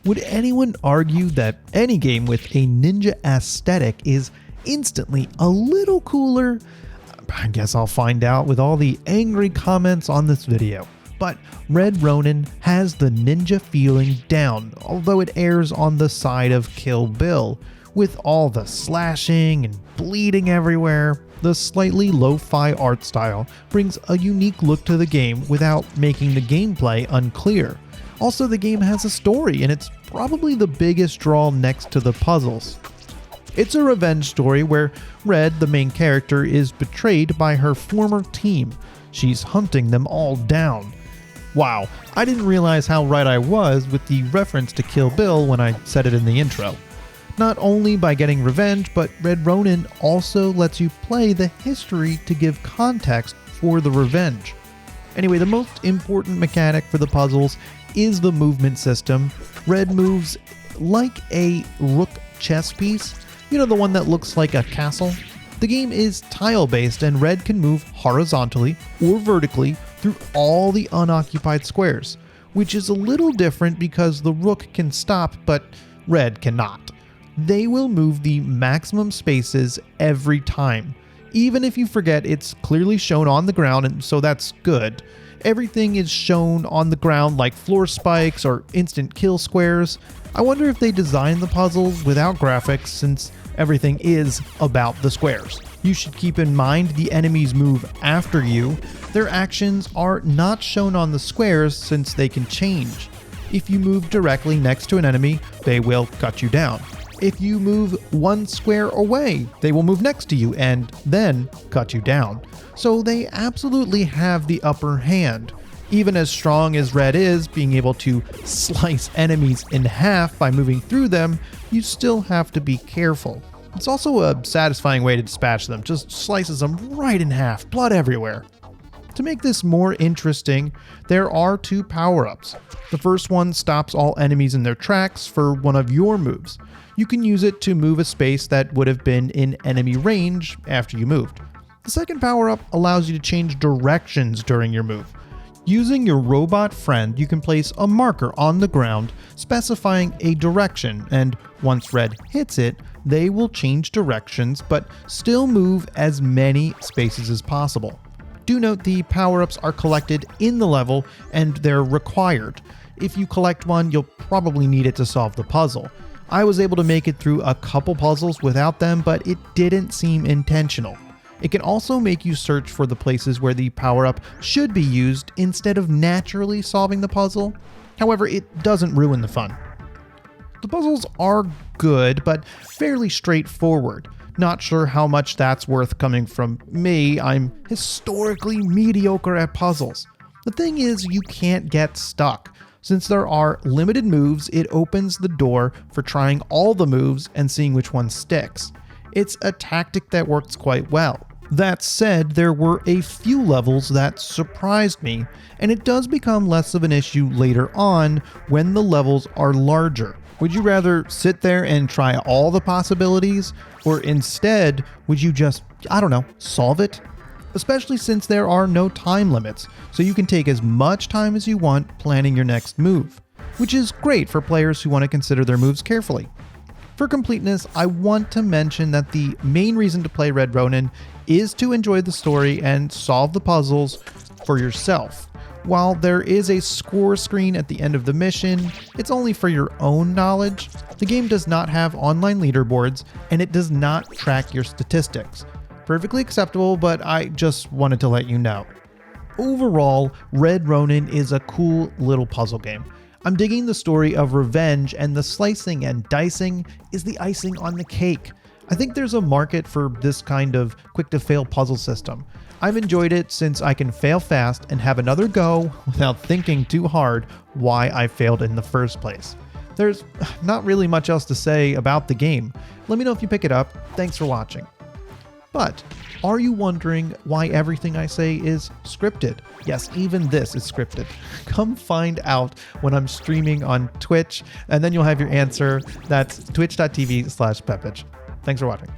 Would anyone argue that any game with a ninja aesthetic is instantly a little cooler? I guess I'll find out with all the angry comments on this video. But Red Ronin has the ninja feeling down, although it errs on the side of Kill Bill. With all the slashing and bleeding everywhere, the slightly lo-fi art style brings a unique look to the game without making the gameplay unclear. Also, the game has a story, and it's probably the biggest draw next to the puzzles. It's a revenge story where Red, the main character, is betrayed by her former team. She's hunting them all down. Wow, I didn't realize how right I was with the reference to Kill Bill when I said it in the intro. Not only by getting revenge, but Red Ronin also lets you play the history to give context for the revenge. Anyway, the most important mechanic for the puzzles is the movement system. Red moves like a rook chess piece, you know, the one that looks like a castle. The game is tile-based, and Red can move horizontally or vertically through all the unoccupied squares, which is a little different because the rook can stop, but Red cannot. They will move the maximum spaces every time. Even if you forget, it's clearly shown on the ground, and so that's good. Everything is shown on the ground like floor spikes or instant kill squares. I wonder if they designed the puzzles without graphics, since everything is about the squares. You should keep in mind the enemies move after you. Their actions are not shown on the squares since they can change. If you move directly next to an enemy, they will cut you down. If you move one square away, they will move next to you and then cut you down. So they absolutely have the upper hand. Even as strong as Red is, being able to slice enemies in half by moving through them, you still have to be careful. It's also a satisfying way to dispatch them, just slices them right in half, blood everywhere. To make this more interesting, there are 2 power-ups. The first one stops all enemies in their tracks for one of your moves. You can use it to move a space that would have been in enemy range after you moved. The second power-up allows you to change directions during your move. Using your robot friend, you can place a marker on the ground specifying a direction, and once Red hits it, they will change directions but still move as many spaces as possible. Do note the power-ups are collected in the level and they're required. If you collect one, you'll probably need it to solve the puzzle. I was able to make it through a couple puzzles without them, but it didn't seem intentional. It can also make you search for the places where the power-up should be used instead of naturally solving the puzzle. However, it doesn't ruin the fun. The puzzles are good, but fairly straightforward. Not sure how much that's worth coming from me. I'm historically mediocre at puzzles. The thing is, you can't get stuck. Since there are limited moves, it opens the door for trying all the moves and seeing which one sticks. It's a tactic that works quite well. That said, there were a few levels that surprised me, and it does become less of an issue later on when the levels are larger. Would you rather sit there and try all the possibilities, or instead, would you just, solve it? Especially since there are no time limits, so you can take as much time as you want planning your next move, which is great for players who want to consider their moves carefully. For completeness, I want to mention that the main reason to play Red Ronin is to enjoy the story and solve the puzzles for yourself. While there is a score screen at the end of the mission, it's only for your own knowledge. The game does not have online leaderboards, and it does not track your statistics. Perfectly acceptable, but I just wanted to let you know. Overall, Red Ronin is a cool little puzzle game. I'm digging the story of revenge, and the slicing and dicing is the icing on the cake. I think there's a market for this kind of quick-to-fail puzzle system. I've enjoyed it since I can fail fast and have another go without thinking too hard why I failed in the first place. There's not really much else to say about the game. Let me know if you pick it up. Thanks for watching. But are you wondering why everything I say is scripted? Yes, even this is scripted. Come find out when I'm streaming on Twitch, and then you'll have your answer. That's twitch.tv/Pepitch. Thanks for watching.